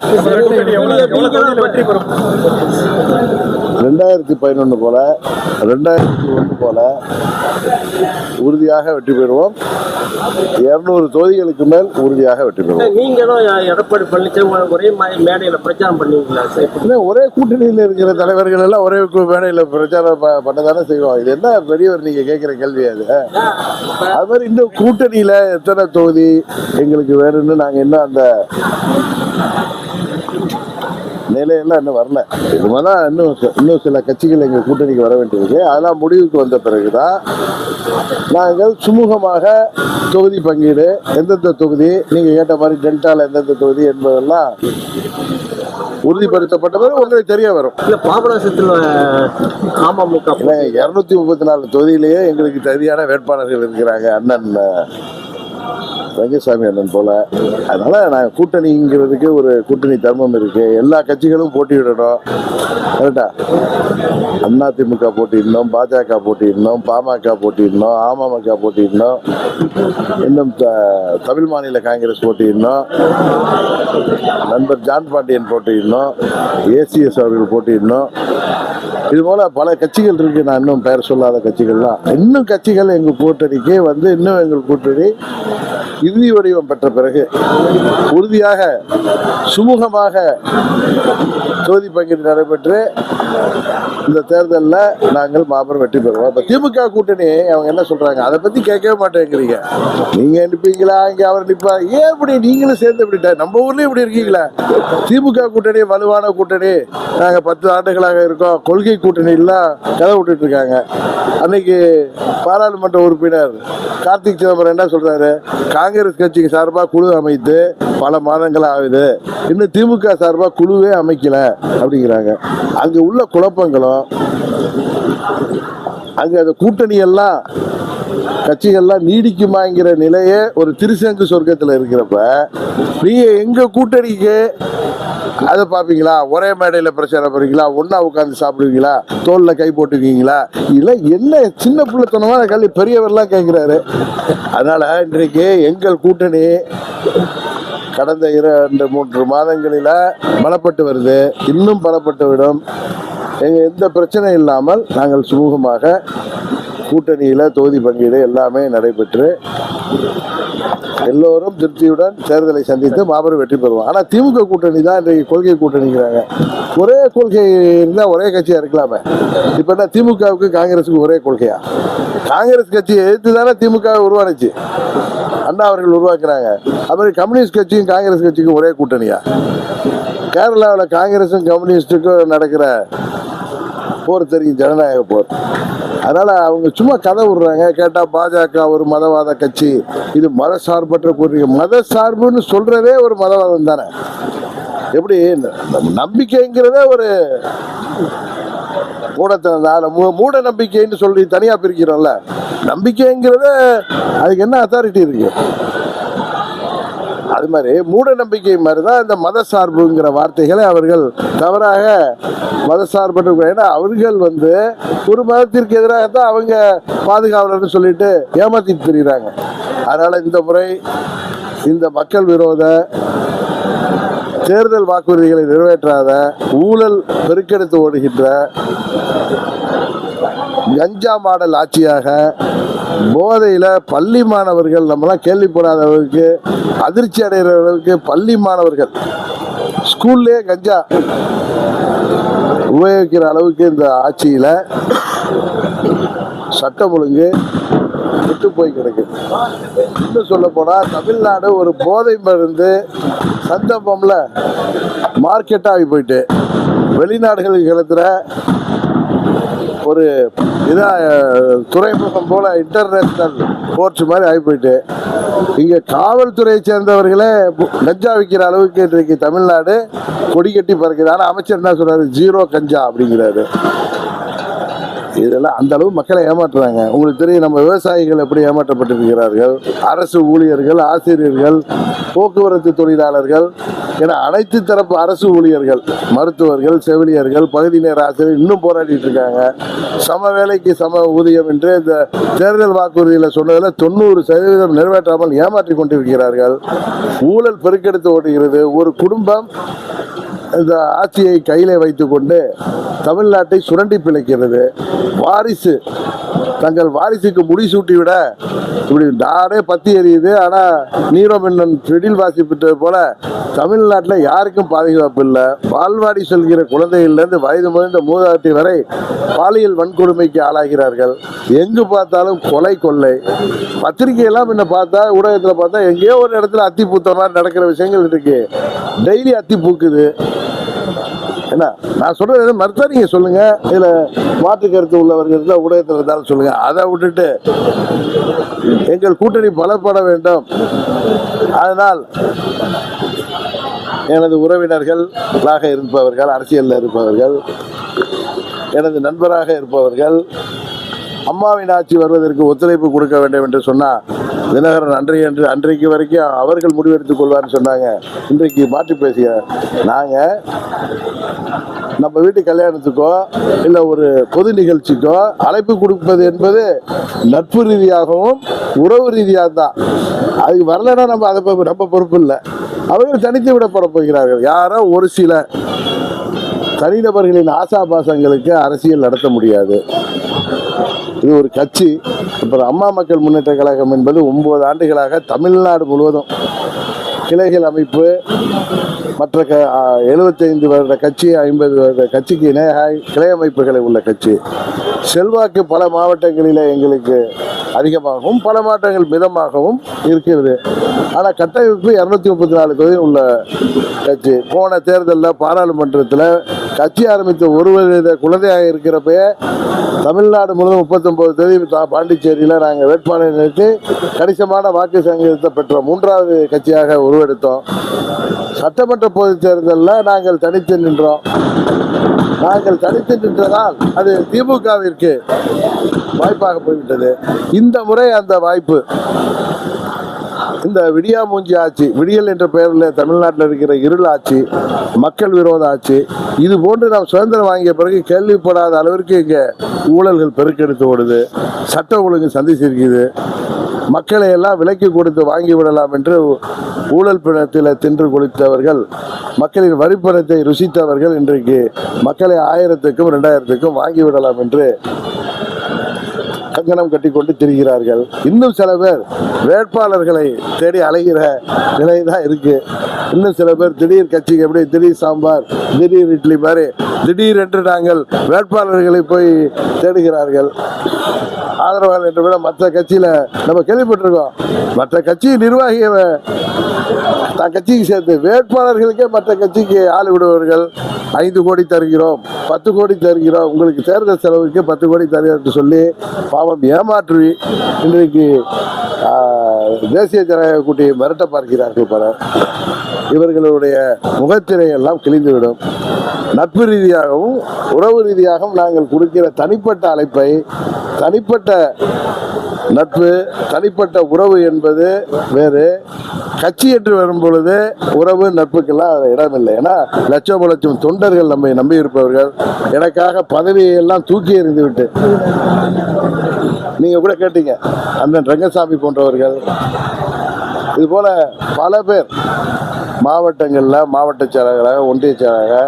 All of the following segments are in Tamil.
2011 போல 2001 போல உறுதியாக வெற்றி பெறுவோம். 200 தொகுதிகளுக்கு மேல் உறுதியாக வெற்றி பெறுவோம். நீங்களும் எடப்பாடி பழனிசாமி ஒரே மேடையில பிரச்சாரம் பண்ணுவீங்களா? ஒரே கூட்டணியில் இருக்கிற தலைவர்கள் எல்லாம் ஒரே மேடையில பிரச்சாரம் பண்ணதானே செய்வோம். இது என்ன பெரியவர் நீங்க கேட்கிற கேள்வி? அது மாதிரி இன்னும் கூட்டணியில எத்தனை தொகுதி எங்களுக்கு வேணும்னு நாங்க இன்னும் அந்த நிலையெல்லாம் இன்னும் வரல. இது மாதிரிதான் இன்னும் சில கட்சிகள் எங்கள் கூட்டணிக்கு வர வேண்டியிருக்கு. அதெல்லாம் முடிவுக்கு வந்த பிறகுதான் நாங்கள் சுமூகமாக தொகுதி பங்கீடு, எந்தெந்த தொகுதி நீங்கள் கேட்ட மாதிரி டெல்டாவில் எந்தெந்த தொகுதி என்பதெல்லாம் உறுதிப்படுத்தப்பட்ட பிறகு உங்களுக்கு தெரிய வரும். பாபநாசத்தில் அமமுக 234 தொகுதியிலேயே எங்களுக்கு சரியான வேட்பாளர்கள் இருக்கிறாங்க, அண்ணன் ரங்கசாமி அண்ணன் போல. அதனால நாங்கள் கூட்டணிங்கிறதுக்கு ஒரு கூட்டணி தர்மம் இருக்கு. எல்லா கட்சிகளும் போட்டியிடணும். கரெக்டா? அதிமுக போட்டியிடணும், பாஜக போட்டியிடணும், பாமக போட்டியிடணும், அமமுக போட்டியிடணும், இன்னும் தமிழ் மாநில காங்கிரஸ் போட்டியிடணும், நண்பர் ஜான் பாண்டியன் போட்டியிடணும், ஏசிஎஸ் அவர்கள் போட்டியிடணும். இது போல பல கட்சிகள் இருக்கு. நான் இன்னும் பெயர் சொல்லாத கட்சிகள்லாம் இன்னும் கட்சிகள் எங்கள் கூட்டணிக்கு வந்து இன்னும் எங்கள் கூட்டணி இறுதி வடிவம் பெற்ற பிறகு உறுதியாக சுமூகமாக தொகுதி பங்கீடு நடைபெற்று இந்த தேர்தலில் நாங்கள் மாபெரும் வெற்றி பெறுவோம். இப்போ திமுக கூட்டணி அவங்க என்ன சொல்றாங்க அதை பத்தி கேட்கவே மாட்டேங்கிறீங்க. நீங்க நிற்பீங்களா, இங்க அவர் நிற்பா, ஏன் இப்படி நீங்களும் சேர்ந்து இப்படி நம்ம ஊர்லயும் இப்படி இருக்கீங்களா? திமுக கூட்டணி வலுவான கூட்டணி, நாங்கள் 10 ஆண்டுகளாக இருக்கோம், கொள்கை கூட்டணி எல்லாம் கதை விட்டுட்டு இருக்காங்க. அன்னைக்கு பாராளுமன்ற உறுப்பினர் கார்த்திக் சிதம்பரம் என்ன சொல்றாரு? காங்கிரஸ் கட்சிக்கு சார்பாக குழு அமைத்து பல மாதங்கள் ஆகுது, இன்னும் திமுக சார்பாக குழுவே அமைக்கல அப்படிங்கிறாங்க. அங்க உள்ள குழப்பங்களும் அங்க அந்த கூட்டணி எல்லாம் கட்சிகள்லாம் நீடிக்குமாங்கிற நிலையே ஒரு திருசங்கு சொர்க்கத்தில் இருக்கிறப்ப நீங்க எங்க கூட்டணிக்கு அதை பார்ப்பீங்களா? ஒரே மேடையில் பிரச்சாரம் பண்ணுவீங்களா? ஒன்னா உட்காந்து சாப்பிடுவீங்களா? தோல்ல கை போட்டுக்குவீங்களா? இல்லை என்ன சின்ன பிள்ளைத்தனமான கல்வி பெரியவர்லாம் கேட்கிறாரு. அதனால இன்றைக்கு எங்கள் கூட்டணி கடந்த 2-3 மாதங்களில் பலப்பட்டு வருது, இன்னும் பலப்பட்டு விடும். எந்த பிரச்சனை இல்லாமல் நாங்கள் சுமூகமாக கூட்டணியில் தொகுதி பங்கீடு எல்லாமே நடைபெற்று எல்லோரும் திருப்தியுடன் தேர்தலை சந்தித்து மாபெரும் வெற்றி பெறுவோம். ஆனால் திமுக கூட்டணி தான் இன்றைக்கு கொள்கை கூட்டணிங்கிறாங்க. ஒரே கொள்கை இருந்தால் ஒரே கட்சியாக இருக்கலாமே. இப்போ என்ன திமுகவுக்கு காங்கிரஸுக்கு ஒரே கொள்கையா? காங்கிரஸ் கட்சியை எதிர்த்து தானே திமுக உருவானுச்சு, அண்ணா அவர்கள் உருவாக்குறாங்க. அப்புறம் கம்யூனிஸ்ட் கட்சியும் காங்கிரஸ் கட்சிக்கும் ஒரே கூட்டணியா? கேரளாவில் காங்கிரஸும் கம்யூனிஸ்டுக்கும் நடக்கிற போர் தெரியும், ஜனநாயக போர். அதனால அவங்க சும்மா கதை விடுறாங்க. கேட்டா பாஜக ஒரு மதவாத கட்சி, இது மத சார்பற்ற கூட்டணி. மத சார்புன்னு சொல்றதே ஒரு மதவாதம் தானே. எப்படி நம்பிக்கைங்கிறதே ஒரு மூட நம்பிக்கைன்னு சொல்லி தனியா பிரிக்கிறோம்ல. நம்பிக்கைங்கிறத அதுக்கு என்ன அத்தாரிட்டி இருக்கு? அது மாதிரி மூட நம்பிக்கை மாதிரி தான் இந்த மத சார்புங்கிற வார்த்தைகளை அவர்கள் தவறாக மத சார்பற்ற, ஏன்னா அவர்கள் வந்து ஒரு மதத்திற்கு எதிராக தான் அவங்க பாதுகாவலர்னு சொல்லிட்டு ஏமாத்திட்டு தெரியுறாங்க. அதனால இந்த முறை இந்த மக்கள் விரோத தேர்தல் வாக்குறுதிகளை நிறைவேற்றாத, ஊழல் பெருக்கெடுத்து ஓடுகின்ற கஞ்சா மாடல் ஆட்சியாக, போதையில பள்ளி மாணவர்கள் நம்மளாம் கேள்விப்படாத அளவுக்கு அதிர்ச்சி அடைகிற அளவுக்கு பள்ளி மாணவர்கள் ஸ்கூல்லே கஞ்சா உபயோகிக்கிற அளவுக்கு இந்த ஆட்சியில சட்டம் ஒழுங்கு விட்டு போய் கிடக்கு. இன்னும் சொல்ல போனா தமிழ்நாடு ஒரு போதை மருந்து சந்தர்ப்பம்ல மார்க்கெட்டாகி போயிட்டு வெளிநாடுகளுக்கு கிளத்துற ஒரு துறைமுகம் போல இன்டர்நேஷனல் போர்ட்ஸ் மாதிரி ஆகி போயிட்டு இங்க காவல்துறையை சேர்ந்தவர்களே கஞ்சா விற்கிற அளவுக்கு இன்றைக்கு தமிழ்நாடு கொடி கட்டி பறக்குது. ஆனால் அமைச்சர் என்ன சொல்றாரு? 0 கஞ்சா அப்படிங்கிறாரு. இதெல்லாம் அந்த அளவு மக்களை ஏமாற்றுறாங்க. உங்களுக்கு தெரியும், நம்ம விவசாயிகள் எப்படி ஏமாற்றப்பட்டிருக்கிறார்கள், அரசு ஊழியர்கள், ஆசிரியர்கள், போக்குவரத்து தொழிலாளர்கள் என அனைத்து தரப்பு அரசு ஊழியர்கள், மருத்துவர்கள், செவிலியர்கள், பகுதி நேர ஆசிரியர் இன்னும் போராடிட்டு இருக்காங்க. சம வேலைக்கு சம ஊதியம் என்று இந்த தேர்தல் வாக்குறுதியில் சொன்னதில் 90% நிறைவேற்றாமல் ஏமாற்றி கொண்டிருக்கிறார்கள். ஊழல் பெருக்கெடுத்து ஓடுகிறது. ஒரு குடும்பம் இந்த ஆட்சியை கையிலே வைத்துக்கொண்டு தமிழ்நாட்டை சுரண்டி பிழைக்கிறது. வாரிசு தங்கள் வாரிசுக்கு முடிசூட்டி விட இப்படி நாடே பத்தி எரியுது. ஆனால் நீரோ மின்னன் செடில் வாசிப்பிட்டது போல தமிழ்நாட்டில் யாருக்கும் பாதுகாப்பு இல்லை. பால்வாடி செல்கிற குழந்தைகளிலிருந்து வயது முதிர்ந்த மூதாட்டி வரை பாலியல் வன்கொடுமைக்கு ஆளாகிறார்கள். எங்கு பார்த்தாலும் கொலை, கொள்ளை. பத்திரிகையெல்லாம் முன்ன பார்த்தா, ஊடகத்தில் பார்த்தா எங்கேயோ ஒரு இடத்துல அத்தி பூத்த மாதிரி நடக்கிற விஷயங்கள் இருக்கு. டெய்லி அத்தி பூக்குது. என்ன நான் சொல்றது மறுத்தா நீங்க சொல்லுங்க, இதுல மாற்று கருத்து உள்ளவர்கள் ஊடகத்தில் இருந்தாலும் சொல்லுங்க. அதை விட்டுட்டு எங்கள் கூட்டணி பலப்பட வேண்டும், அதனால் எனது உறவினர்களாக இருப்பவர்கள், அரசியலில் இருப்பவர்கள், எனது நண்பராக இருப்பவர்கள் அம்மாவின் ஆட்சி வருவதற்கு ஒத்துழைப்பு கொடுக்க வேண்டும் என்று சொன்னால், தினகரன் அன்றைக்கு வரைக்கும் அவர்கள் முடிவெடுத்துக் கொள்வார்னு சொன்னாங்க. இன்றைக்கு மாற்றி பேசிய நாங்கள் நம்ம வீட்டு கல்யாணத்துக்கோ இல்லை ஒரு பொது நிகழ்ச்சிக்கோ அழைப்பு கொடுப்பது என்பது நட்பு ரீதியாகவும் உறவு ரீதியாக தான். அதுக்கு வரலைன்னா நம்ம அதை நம்ம பொறுப்பு இல்லை. அவர்கள் தனித்து விடப்பட போகிறார்கள். யாரோ ஒரு சில தனிநபர்களின் ஆசாபாசங்களுக்கு அரசியல் நடத்த முடியாது. இது ஒரு கட்சி. இப்போ அம்மா மக்கள் முன்னேற்ற கழகம் என்பது 9 ஆண்டுகளாக தமிழ்நாடு முழுவதும் கிளைகள் அமைப்பு, மற்ற 75 வருட கட்சி, 50 வருட கட்சிக்கு இணையாக கிளை அமைப்புகளை உள்ள கட்சி. செல்வாக்கு பல மாவட்டங்களில் எங்களுக்கு அதிகமாகவும் பல மாவட்டங்கள் மிதமாகவும் இருக்கிறது. ஆனால் கட்டமைப்பு 234 தொகுதி உள்ள கட்சி. போன தேர்தலில் பாராளுமன்றத்தில் கட்சி ஆரம்பித்த ஒரு வருட குழந்தையாக இருக்கிறப்ப தமிழ்நாடு முழுவதும் 39 தொகுதி பாண்டிச்சேரியில் நாங்கள் வேட்பாளர் நிறுத்தி கணிசமான வாக்கு சங்கத்தை பெற்ற 3வது கட்சியாக உருவெடுத்தோம். சட்டமன்ற பொதுத் தேர்தலில் நாங்கள் தனித்து நின்றோம். நாங்கள் தனித்து நின்றதால் அது திமுகவிற்கு வாய்ப்பாக போய்விட்டது. இந்த முறை அந்த வாய்ப்பு இந்த விடியா மூஞ்சி ஆட்சி, விடியல் என்ற பெயரில் தமிழ்நாட்டில் இருக்கிற இருள் ஆட்சி, மக்கள் விரோத ஆட்சி, இது போன்று நாம் சுதந்திரம் வாங்கிய பிறகு கேள்விப்படாத அளவிற்கு இங்கே ஊழல்கள் பெருக்கெடுத்து ஓடுது. சட்ட ஒழுங்கு சந்திச்சிருக்குது. மக்களை எல்லாம் விலைக்கு கொடுத்து வாங்கி விடலாம் என்று ஊழல் பிணத்தில் தின்று கொடுத்தவர்கள், மக்களின் வரிப்பணத்தை ருசித்தவர்கள் இன்றைக்கு மக்களை 1000க்கும் 2000க்கும் வாங்கி விடலாம் என்று கங்கணம் கட்டி கொண்டு திரிகிறார்கள். இன்னும் சில பேர் வேட்பாளர்களை தேடி அலைகிற நிலைதான் இருக்கு. இன்னும் சில பேர் திடீர் கட்சிக்கு எப்படி திடீர் சாம்பார், திடீர் இட்லி மாதிரி திடீர் என்று நாங்கள் வேட்பாளர்களை போய் தேடுகிறார்கள். ஆதரவாளர் என்று விட மற்ற கட்சியில நம்ம கேள்விப்பட்டிருக்கோம். மற்ற கட்சி நிர்வாகிய தன் கட்சிக்கு சேர்த்து வேட்பாளர்களுக்கே மற்ற கட்சிக்கு ஆள் விடுவார்கள். 5 கோடி தருகிறோம், 10 கோடி தருகிறோம், உங்களுக்கு தேர்தல் செலவுக்கு 10 கோடி தருகிறோம் என்று சொல்லி பாவம் ஏமாற்றி இன்றைக்கு தேசிய ஜனநாயக கூட்டணியை மிரட்ட பார்க்கிறார்கள் பலர். இவர்களுடைய முகத்திரை எல்லாம் கிழிந்துவிடும். நட்பு ரீதியாகவும் உறவு ரீதியாகவும் நாங்கள் கொடுக்கிற தனிப்பட்ட அழைப்பை, தனிப்பட்ட நட்பு, தனிப்பட்ட உறவு என்பது வேறு. கட்சி என்று வரும் பொழுது உறவு நட்புக்கெல்லாம் இடமில்லை. ஏன்னா லட்சம் தொண்டர்கள் நம்மை நம்பி இருப்பவர்கள். எனக்காக பதவியை எல்லாம் தூக்கி எறிந்து விட்டு, நீங்க கூட கேட்டீங்க, அண்ணன் ரங்கசாமி போன்றவர்கள், இது போல பல பேர் மாவட்டங்களில் மாவட்ட செயலாளராக, ஒன்றிய செயலாளராக,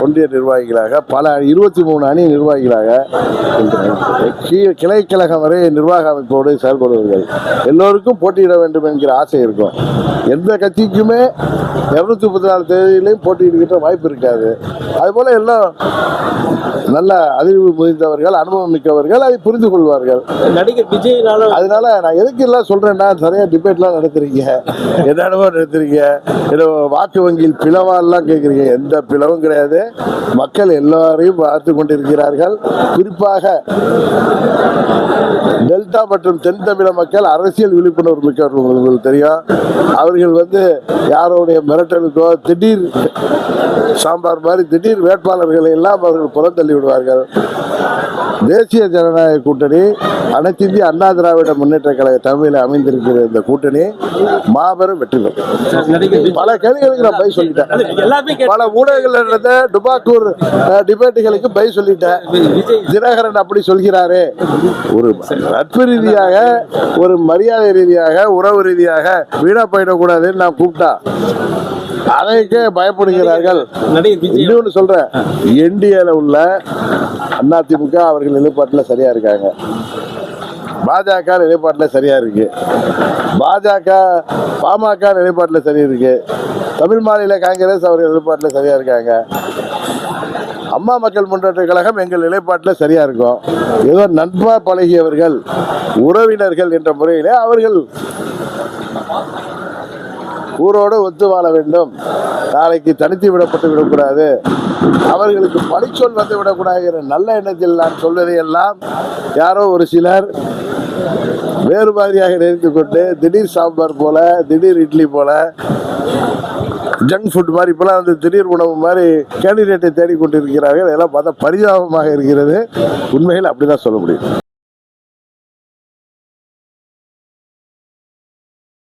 ஒன்றிய நிர்வாகிகளாக, பல 23 அணி நிர்வாகிகளாக, கிளைக்கழகம் வரை நிர்வாக அமைப்போடு செயல்படுவர்கள். எல்லோருக்கும் போட்டியிட வேண்டும் என்கிற ஆசை இருக்கும். எந்த கட்சிக்குமே 234 தேதியிலையும் போட்டியிடுகின்ற வாய்ப்பு இருக்காது. அதுபோல எல்லாம் நல்ல அறிவு முதிர்ந்தவர்கள், அனுபவம் மிக்கவர்கள், அதை புரிந்து கொள்வார்கள். நடிகர் விஜய், அதனால நான் எதுக்கு எல்லாம் சொல்றேன்னா, நிறைய டிபேட்லாம் நடத்துறீங்க. என்னென்னமோ நிறுத்துறீங்க, ஏதோ வாக்கு வங்கியில் பிளவாலாம் கேட்குறீங்க. எந்த பிளவும் கிடையாது. மக்கள் எல்லாரையும் பார்த்து கொண்டிருக்கிறார்கள். குறிப்பாக டெல்டா மற்றும் தென் தமிழக மக்கள் அரசியல் விழிப்புணர்வு மிக்கவர்கள். உங்களுக்கு தெரியும், அவர்கள் யாரோடைய மிரட்டலுக்கோ திடீர் சாம்பார் மாதிரி திடீர் வேட்பாளர்களை எல்லாம் அவர்கள் புறந்தள்ளி விடுவார்கள். தேசிய ஜனநாயக கூட்டணி, அனைத்து இந்திய அண்ணா திராவிட முன்னேற்ற கழக தலைமையில் அமைந்திருக்கிற இந்த கூட்டணி மாபெரும் வெற்றி பெறும். பல கேள்விகளுக்கு நான் பதில் சொல்லிட்டேன். பல ஊடகங்கள் நடந்த டுபாக்கூர் டிபேட்டுகளுக்கு பதில் சொல்லிட்டேன். தினகரன் அப்படி சொல்கிறாரே, ஒரு நட்பு ரீதியாக, ஒரு மரியாதை ரீதியாக, உறவு ரீதியாக வீணா போயிடக்கூடாதுன்னு நான் கூப்பிட்டா அதற்கே பயப்படுகிறார்கள். இன்னொன்று சொல்றேன், என்டிஏல உள்ள அதிமுக அவர்கள் நிலைப்பாட்டில் சரியா இருக்காங்க, பாஜக நிலைப்பாட்டில் சரியா இருக்கு, பாமக நிலைப்பாட்டில் சரி இருக்கு, தமிழ் மாநில காங்கிரஸ் அவர்கள் நிலைப்பாட்டில் சரியா இருக்காங்க, அம்மா மக்கள் முன்னேற்ற கழகம் எங்கள் நிலைப்பாட்டில் சரியா இருக்கும். ஏதோ நண்பா பழகியவர்கள், உறவினர்கள் என்ற முறையிலே அவர்கள் ஊரோடு ஒத்து வாழ வேண்டும். நாளைக்கு தனித்து விடப்பட்டு விடக்கூடாது, அவர்களுக்கு பழிச்சொல் வந்து விடக்கூடாது நல்ல எண்ணத்தில் நான் சொல்வதை எல்லாம் யாரோ ஒரு சிலர் வேறு மாதிரியாக நினைத்து கொண்டு திடீர் சாம்பார் போல, திடீர் இட்லி போல, ஜங்க் ஃபுட் மாதிரி இப்பெல்லாம் திடீர் உணவு மாதிரி கேண்டிடேட்டை தேடிக்கொண்டிருக்கிறார்கள். இதெல்லாம் பார்த்தா பரிதாபமாக இருக்கிறது. உண்மையில் அப்படிதான் சொல்ல முடியும்.